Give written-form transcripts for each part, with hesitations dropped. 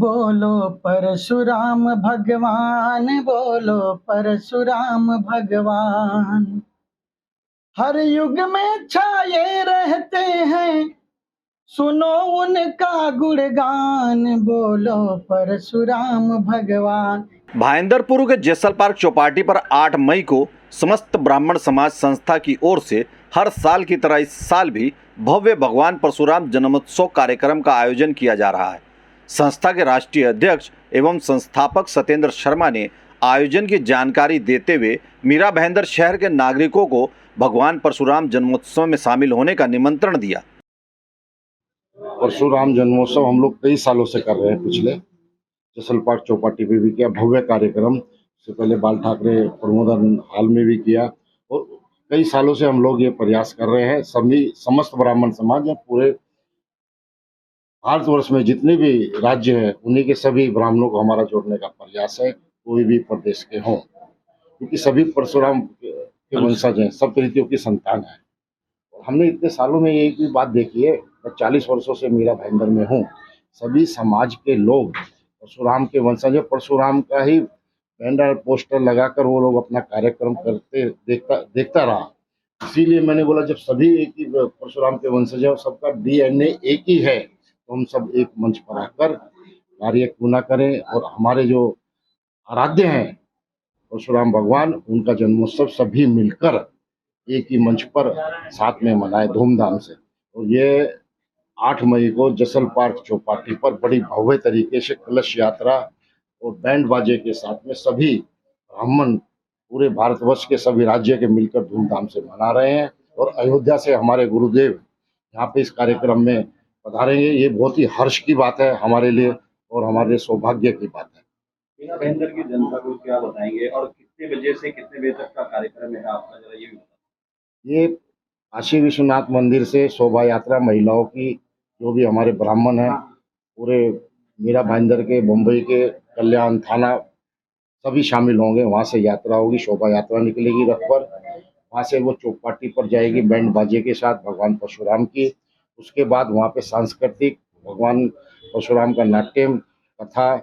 बोलो परशुराम भगवान, बोलो परशुराम भगवान। हर युग में छाए रहते हैं, सुनो उनका गुणगान, बोलो परशुराम भगवान। भाईंदरपुर के जेसल पार्क चौपाटी पर 8 मई को समस्त ब्राह्मण समाज संस्था की ओर से हर साल की तरह इस साल भी भव्य भगवान परशुराम जन्मोत्सव कार्यक्रम का आयोजन किया जा रहा है। संस्था के राष्ट्रीय अध्यक्ष एवं संस्थापक सत्येंद्र शर्मा ने आयोजन की जानकारी देते हुए मीरा भाईंदर शहर के नागरिकों को भगवान परशुराम जन्मोत्सव में शामिल होने का निमंत्रण दिया। परशुराम जन्मोत्सव हम लोग कई सालों से कर रहे हैं। पिछले जेसल पार्क चौपाटी पे भी किया भव्य कार्यक्रम, से पहले बाल ठाकरे प्रमोदन हॉल में भी किया, और कई सालों से हम लोग ये प्रयास कर रहे हैं। सभी समस्त ब्राह्मण समाज या पूरे भारतवर्ष में जितने भी राज्य हैं उन्हीं के सभी ब्राह्मणों को हमारा जोड़ने का प्रयास है, कोई भी प्रदेश के हों, क्योंकि सभी परशुराम के वंशज हैं, सब रीतियों की संतान है। हमने इतने सालों में एक भी बात देखी है, मैं 40 वर्षों से मीरा भाईंदर में हूँ, सभी समाज के लोग परशुराम के वंशज, परशुराम का ही बैनर पोस्टर लगाकर वो लोग अपना कार्यक्रम करते देखता रहा। इसीलिए मैंने बोला जब सभी एक ही परशुराम के वंशज है, सबका DNA एक ही है, तो हम सब एक मंच पर आकर कार्य क्यों ना करें। और हमारे जो आराध्य हैं परशुराम भगवान, उनका जन्मोत्सव सभी मिलकर एक ही मंच पर साथ में मनाए धूमधाम से। और ये 8 मई को जसल पार्क चौपाटी पर बड़ी भव्य तरीके से कलश यात्रा और बैंड बाजे के साथ में सभी ब्राह्मण पूरे भारतवर्ष के सभी राज्य के मिलकर धूमधाम से मना रहे हैं। और अयोध्या से हमारे गुरुदेव यहाँ पे इस कार्यक्रम में पधारेंगे। ये बहुत ही हर्ष की बात है हमारे लिए और हमारे लिए सौभाग्य की बात है। मीरा भाईंदर की जनता को क्या बताएंगे और कितने बजे से कितने बजे तक का कार्यक्रम है आपका, जरा ये भी बताएं। ये काशी विश्वनाथ मंदिर से शोभा यात्रा महिलाओं की, जो भी हमारे ब्राह्मण हैं पूरे मीरा भाईंदर के, मुंबई के, कल्याण थाना सभी शामिल होंगे। वहाँ से यात्रा होगी, शोभा यात्रा निकलेगी रथ पर, वहाँ से वो चौपाटी पर जाएगी बैंड बाजे के साथ भगवान परशुराम की। उसके बाद वहाँ पे सांस्कृतिक भगवान परशुराम का नाट्यम, कथा,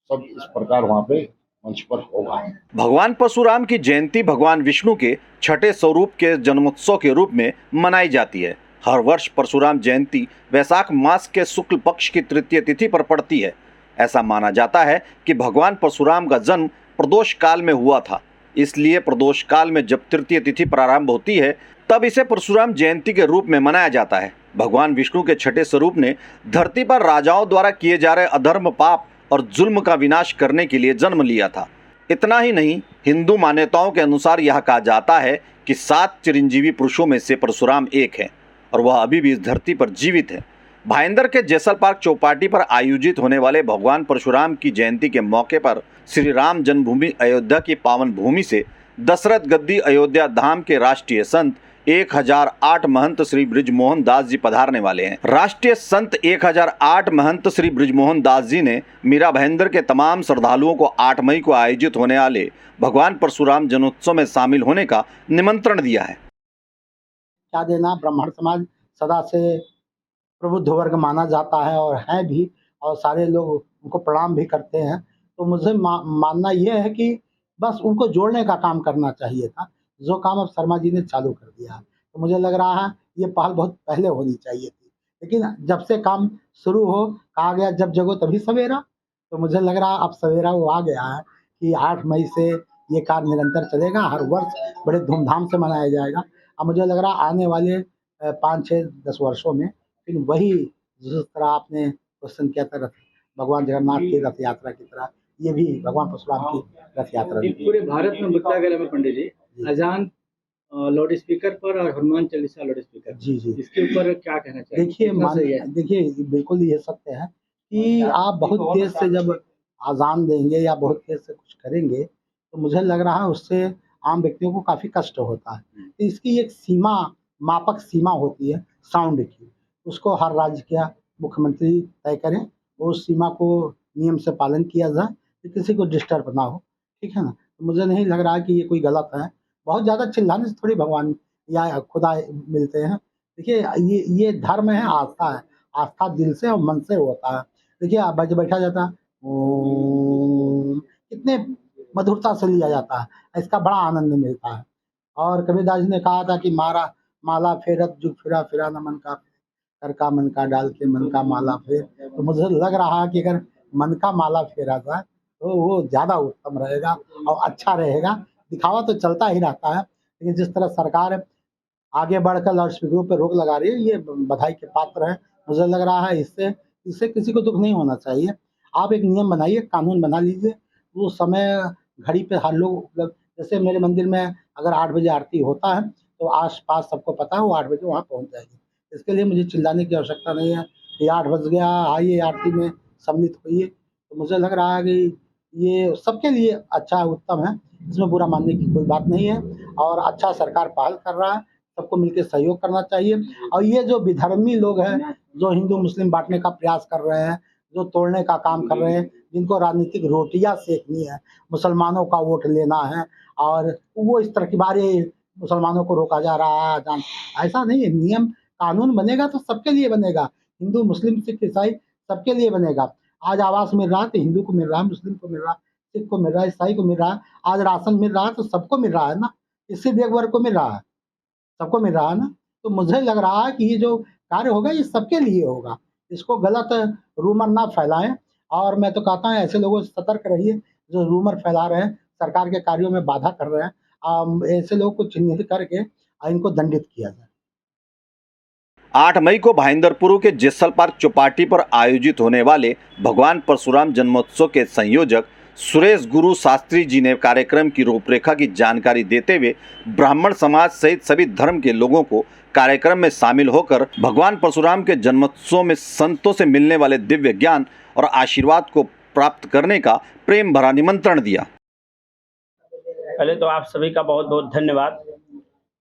सब इस प्रकार वहाँ पे मंच पर होगा। भगवान परशुराम की जयंती भगवान विष्णु के छठे स्वरूप के जन्मोत्सव के रूप में मनाई जाती है। हर वर्ष परशुराम जयंती वैशाख मास के शुक्ल पक्ष की तृतीय तिथि पर पड़ती है। ऐसा माना जाता है कि भगवान परशुराम का जन्म प्रदोष काल में हुआ था, इसलिए प्रदोष काल में जब तृतीय तिथि प्रारंभ होती है तब इसे परशुराम जयंती के रूप में मनाया जाता है। भगवान विष्णु के छठे स्वरूप ने धरती पर राजाओं द्वारा किए जा रहे अधर्म, पाप और जुल्म का विनाश करने के लिए जन्म लिया था। इतना ही नहीं, हिंदू मान्यताओं के अनुसार यह कहा जाता है कि 7 चिरंजीवी पुरुषों में से परशुराम एक है और वह अभी भी इस धरती पर जीवित है। भाईंदर के जेसल पार्क चौपाटी पर आयोजित होने वाले भगवान परशुराम की जयंती के मौके पर श्री राम जन्मभूमि अयोध्या की पावन भूमि से दशरथ गद्दी अयोध्या धाम के राष्ट्रीय संत 1008 महंत श्री बृजमोहन दास जी पधारने वाले हैं। राष्ट्रीय संत 1008 महंत श्री बृजमोहन दास जी ने मीरा भाईंदर के तमाम श्रद्धालुओं को 8 मई को आयोजित होने वाले भगवान परशुराम जन्मोत्सव में शामिल होने का निमंत्रण दिया है। क्या देना, ब्राह्मण समाज सदा से प्रबुद्ध वर्ग माना जाता है और है भी, और सारे लोग उनको प्रणाम भी करते हैं। तो मुझे मानना यह है कि बस उनको जोड़ने का काम करना चाहिए था, जो काम अब शर्मा जी ने चालू कर दिया है। तो मुझे लग रहा है ये पहल बहुत पहले होनी चाहिए थी, लेकिन जब से काम शुरू हो, कहा गया जब जगो तभी सवेरा, तो मुझे लग रहा है अब सवेरा वो आ गया है कि 8 मई से ये कार्य निरंतर चलेगा, हर वर्ष बड़े धूमधाम से मनाया जाएगा। अब मुझे लग रहा है आने वाले 5, 6, 10 वर्षों में फिर वही, जिस तरह आपने क्वेश्चन किया था भगवान जगन्नाथ की रथ यात्रा की तरह, ये भी भगवान परशुराम की रथ यात्रा। पूरे भारत में बताया गया में पंडित जी, अजान लाउड स्पीकर पर और हनुमान चालीसा लाउड स्पीकर, जी जी, इसके ऊपर क्या कहना चाहिए? देखिए बिल्कुल ये सत्य है कि आप बहुत तेज से जब अजान देंगे या बहुत तेज से कुछ करेंगे तो मुझे लग रहा है उससे आम व्यक्तियों को काफ़ी कष्ट होता है। तो इसकी एक सीमा, मापक सीमा होती है साउंड की, उसको हर राज्य का मुख्यमंत्री तय करें और उस सीमा को नियम से पालन किया जाए कि किसी को डिस्टर्ब ना हो, ठीक है ना। तो मुझे नहीं लग रहा कि ये कोई गलत है। बहुत ज़्यादा चिल्लाने से थोड़ी भगवान या खुदा मिलते हैं। देखिए ये धर्म है, आस्था है, आस्था दिल से और मन से होता है। देखिए आप बैठा जाता है, ओम, कितने मधुरता से लिया जाता है, इसका बड़ा आनंद मिलता है। और कबीरदास जी ने कहा था कि माला फेरत जुग फिरा फिरा न मन का, कर का मन का डाल के मन का माला फेर। तो मुझे लग रहा है कि अगर मन का माला फेरा था तो वो ज़्यादा उत्तम रहेगा और अच्छा रहेगा। दिखावा तो चलता ही रहता है, लेकिन जिस तरह सरकार आगे बढ़कर लाउड स्पीकरों पे रोक लगा रही है, ये बधाई के पात्र है। मुझे लग रहा है इससे इससे किसी को दुख नहीं होना चाहिए। आप एक नियम बनाइए, कानून बना लीजिए, वो समय घड़ी पे हर लोग मतलब, जैसे मेरे मंदिर में अगर 8 बजे आरती होता है तो आस-पास सबको पता है वो 8 बजे वहाँ पहुँच जाएगी। इसके लिए मुझे चिल्लाने की आवश्यकता नहीं है कि 8 बज गया, आइए आरती में सम्मिलित होइए। तो मुझे लग रहा है कि ये सबके लिए अच्छा उत्तम है, इसमें बुरा मानने की कोई बात नहीं है और अच्छा सरकार पहल कर रहा है, सबको मिलकर सहयोग करना चाहिए। और ये जो विधर्मी लोग हैं, जो हिंदू मुस्लिम बाँटने का प्रयास कर रहे हैं, जो तोड़ने का काम कर रहे हैं, जिनको राजनीतिक रोटियाँ सेकनी है, मुसलमानों का वोट लेना है और वो इस तरह की बातें, मुसलमानों को रोका जा रहा है, ऐसा नहीं है। नियम कानून बनेगा तो सबके लिए बनेगा, हिंदू मुस्लिम सिख ईसाई सबके लिए बनेगा। आज आवास मिल रहा है तो हिंदू को मिल रहा है, मुस्लिम को मिल रहा है, सिख को मिल रहा है, ईसाई को मिल रहा है। आज राशन मिल रहा है तो सबको मिल रहा है ना, इससे भी एक वर्ग को मिल रहा है, सबको मिल रहा है ना। तो मुझे लग रहा है कि ये जो कार्य होगा ये सबके लिए होगा, इसको गलत रूमर ना फैलाएं। और मैं तो कहता हूँ ऐसे लोगों से सतर्क रहिए जो रूमर फैला रहे हैं, सरकार के कार्यों में बाधा कर रहे हैं। ऐसे लोगों को चिन्हित करके इनको दंडित किया जाए। 8 मई को भाईंदरपुर के जेसल पार्क चौपाटी पर आयोजित होने वाले भगवान परशुराम जन्मोत्सव के संयोजक सुरेश गुरु शास्त्री जी ने कार्यक्रम की रूपरेखा की जानकारी देते हुए ब्राह्मण समाज सहित सभी धर्म के लोगों को कार्यक्रम में शामिल होकर भगवान परशुराम के जन्मोत्सव में संतों से मिलने वाले दिव्य ज्ञान और आशीर्वाद को प्राप्त करने का प्रेम भरा निमंत्रण दिया। पहले तो आप सभी का बहुत बहुत धन्यवाद।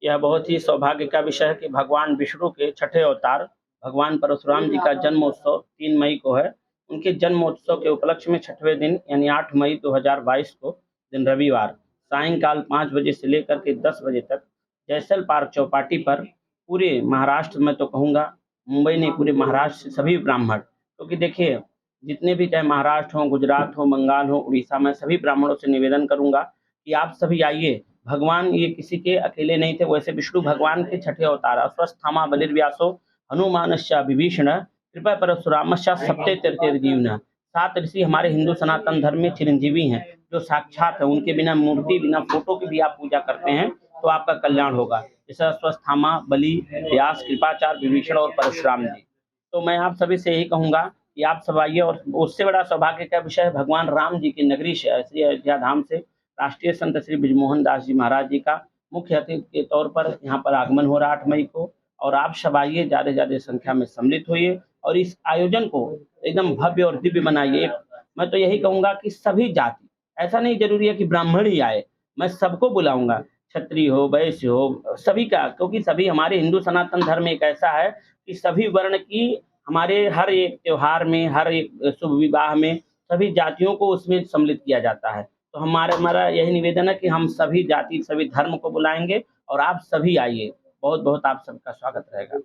यह बहुत ही सौभाग्य का विषय है कि भगवान विष्णु के छठे अवतार भगवान परशुराम जी का जन्मोत्सव 3 मई को है। उनके जन्मोत्सव के उपलक्ष्य में 6वें दिन यानी 8 मई 2022 को दिन रविवार सायंकाल 5 बजे से लेकर के 10 बजे तक जैसल पार्क चौपाटी पर पूरे महाराष्ट्र में तो कहूँगा, मुंबई नहीं पूरे महाराष्ट्र से सभी ब्राह्मण, क्योंकि देखिए जितने भी चाहे महाराष्ट्र हो, गुजरात हो, बंगाल हो, उड़ीसा में सभी ब्राह्मणों से निवेदन करूँगा कि आप सभी आइए। भगवान ये किसी के अकेले नहीं थे, वैसे विष्णु भगवान के छठे अवतार अश्वस्थामा बलिर्व्यासो हनुमानश्च विभीषण कृपा परशुरामश्च सप्ते तीर्थिर्जीवन। 7 ऋषि हमारे हिंदू सनातन धर्म में चिरंजीवी हैं, जो साक्षात है। उनके बिना मूर्ति बिना फोटो की भी आप पूजा करते हैं तो आपका कल्याण होगा, जैसे अश्वस्थामा, बलि, व्यास, कृपाचार्य, विभीषण और परशुराम जी। तो मैं आप सभी से यही कहूँगा कि आप सब आइए। और उससे बड़ा सौभाग्य का विषय है भगवान राम जी की नगरी श्री अयोध्या धाम से राष्ट्रीय संत श्री बृजमोहन दास जी महाराज जी का मुख्य अतिथि के तौर पर यहाँ पर आगमन हो रहा 8 मई को। और आप सब आइए, ज़्यादा से ज़्यादा संख्या में सम्मिलित होइए और इस आयोजन को एकदम भव्य और दिव्य बनाइए। मैं तो यही कहूँगा कि सभी जाति, ऐसा नहीं जरूरी है कि ब्राह्मण ही आए, मैं सबको बुलाऊंगा, क्षत्रिय हो, वैश्य हो, सभी का, क्योंकि सभी हमारे हिंदू सनातन धर्म एक ऐसा है कि सभी वर्ण की हमारे हर एक त्योहार में, हर एक शुभ विवाह में सभी जातियों को उसमें सम्मिलित किया जाता है। तो हमारा यही निवेदन है कि हम सभी जाति सभी धर्म को बुलाएंगे और आप सभी आइए। बहुत बहुत आप सबका स्वागत रहेगा।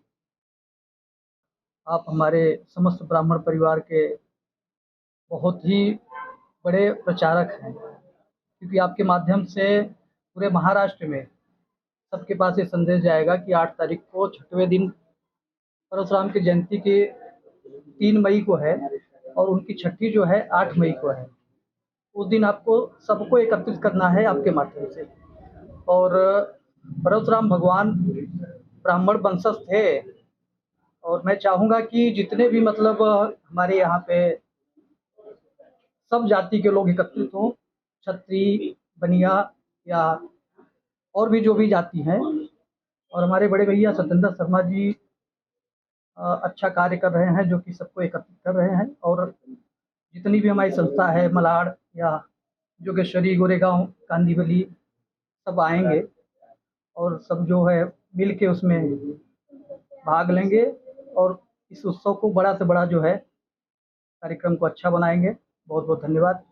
आप हमारे समस्त ब्राह्मण परिवार के बहुत ही बड़े प्रचारक हैं, क्योंकि आपके माध्यम से पूरे महाराष्ट्र में सबके पास ये संदेश जाएगा कि 8 तारीख को 6वें दिन परशुराम की जयंती के 3 मई को है और उनकी छठी जो है 8 मई को है। उस दिन आपको सबको एकत्रित करना है आपके माध्यम से। और परशुराम भगवान ब्राह्मण वंशज थे और मैं चाहूँगा कि जितने भी मतलब हमारे यहाँ पे सब जाति के लोग एकत्रित हों, क्षत्रिय, बनिया या और भी जो भी जाति हैं। और हमारे बड़े भैया सत्येंद्र शर्मा जी अच्छा कार्य कर रहे हैं, जो कि सबको एकत्रित कर रहे हैं। और जितनी भी हमारी संस्था है, मलाड़ या जोगेश्वरी, गोरेगांव, कांदीवली, सब आएंगे और सब जो है मिल के उसमें भाग लेंगे और इस उत्सव को बड़ा से बड़ा जो है कार्यक्रम को अच्छा बनाएंगे। बहुत बहुत धन्यवाद।